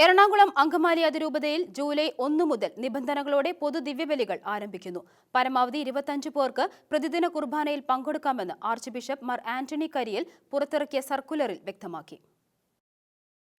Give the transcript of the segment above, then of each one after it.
Ernakulam Angamaly അതിരൂപതയിൽ July 1 മുതൽ നിബന്ധനകളോടെ പൊതു ദിവ്യബലികൾ ആരംഭിക്കുന്നു. പരമാവധി 25 പേർക്ക് പ്രതിദിന കുർബാനയിൽ പങ്കെടുക്കാമെന്ന് ആർച്ച് ബിഷപ്പ് മാർ ആന്റണി കരിയിൽ പുറത്തിറക്കിയ സർക്കുലറിൽ വ്യക്തമാക്കി.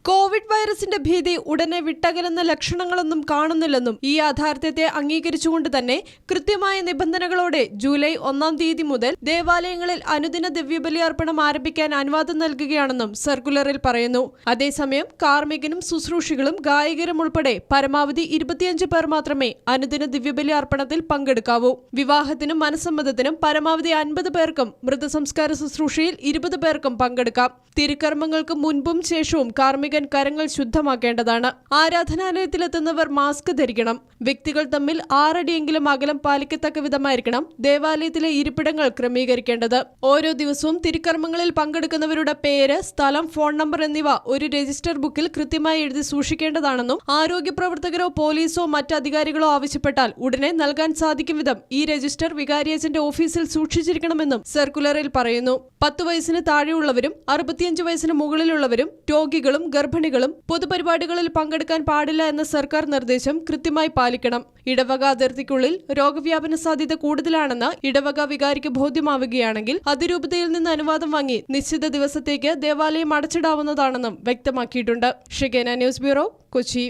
കോവിഡ് വൈറസിന്റെ ഭീതി ഉടനെ വിട്ടകലുന്ന ലക്ഷണങ്ങളൊന്നും കാണുന്നില്ലെന്നും ഈ യാഥാർത്ഥ്യത്തെ അംഗീകരിച്ചുകൊണ്ട് തന്നെ കൃത്യമായ നിബന്ധനകളോടെ ജൂലൈ 1 തീയതി മുതൽ ദേവാലയങ്ങളിൽ അനുദിന ദിവ്യബലി അർപ്പണം ആരംഭിക്കാൻ അനുവാദം നൽകുകയാണെന്നും സർക്കുലറിൽ പറയുന്നു. അതേസമയം കാർമ്മികനും ശുശ്രൂഷികളും ഗായകരും ഉൾപ്പെടെ പരമാവധി 25 പേർ മാത്രമേ അനുദിന ദിവ്യബലി അർപ്പണത്തിൽ പങ്കെടുക്കാവൂ. വിവാഹത്തിനും മനസ്സമ്മതത്തിനും പരമാവധി 50 പേർക്കും മൃതസംസ്കാര ശുശ്രൂഷയിൽ 20 പേർക്കും പങ്കെടുക്കാം. തിരുക്കർമ്മങ്ങൾക്ക് മുൻപും ശേഷവും കാർമ്മികൻ കരങ്ങൾ ശുദ്ധമാക്കേണ്ടതാണ്. ആരാധനാലയത്തിലെത്തുന്നവർ മാസ്ക് ധരിക്കണം. വ്യക്തികൾ തമ്മിൽ 6 അടിയെങ്കിലും അകലം പാലിക്കത്തക്ക വിധമായിരിക്കണം ദേവാലയത്തിലെ ഇരിപ്പിടങ്ങൾ ക്രമീകരിക്കേണ്ടത്. ഓരോ ദിവസവും തിരുക്കർമ്മങ്ങളിൽ പങ്കെടുക്കുന്നവരുടെ പേര്, സ്ഥലം, ഫോൺ നമ്പർ എന്നിവ ഒരു രജിസ്റ്റർ ബുക്കിൽ കൃത്യമായി എഴുതി സൂക്ഷിക്കേണ്ടതാണെന്നും ആരോഗ്യ പ്രവർത്തകരോ പോലീസോ മറ്റ് അധികാരികളോ ആവശ്യപ്പെട്ടാൽ ഉടനെ നൽകാൻ സാധിക്കും വിധം ഈ രജിസ്റ്റർ വികാരിയച്ചന്റെ ഓഫീസിൽ സൂക്ഷിച്ചിരിക്കണമെന്നും സർക്കുലറിൽ പറയുന്നു. 10 വയസ്സിന് താഴെയുള്ളവരും 65 വയസ്സിന് മുകളിലുള്ളവരും രോഗികളും ഗർഭിണികളും പൊതുപരിപാടികളിൽ പങ്കെടുക്കാൻ പാടില്ല എന്ന സർക്കാർ നിർദ്ദേശം കൃത്യമായി പാലിക്കണം. ഇടവക അതിർത്തിക്കുള്ളിൽ രോഗവ്യാപന സാധ്യത കൂടുതലാണെന്ന് ഇടവക വികാരിക്ക് ബോധ്യമാവുകയാണെങ്കിൽ അതിരൂപതയിൽ നിന്ന് അനുവാദം വാങ്ങി നിശ്ചിത ദിവസത്തേക്ക് ദേവാലയം അടച്ചിടാവുന്നതാണെന്നും വ്യക്തമാക്കിയിട്ടുണ്ട്. ഷെഗേന ന്യൂസ് ബ്യൂറോ, കൊച്ചി.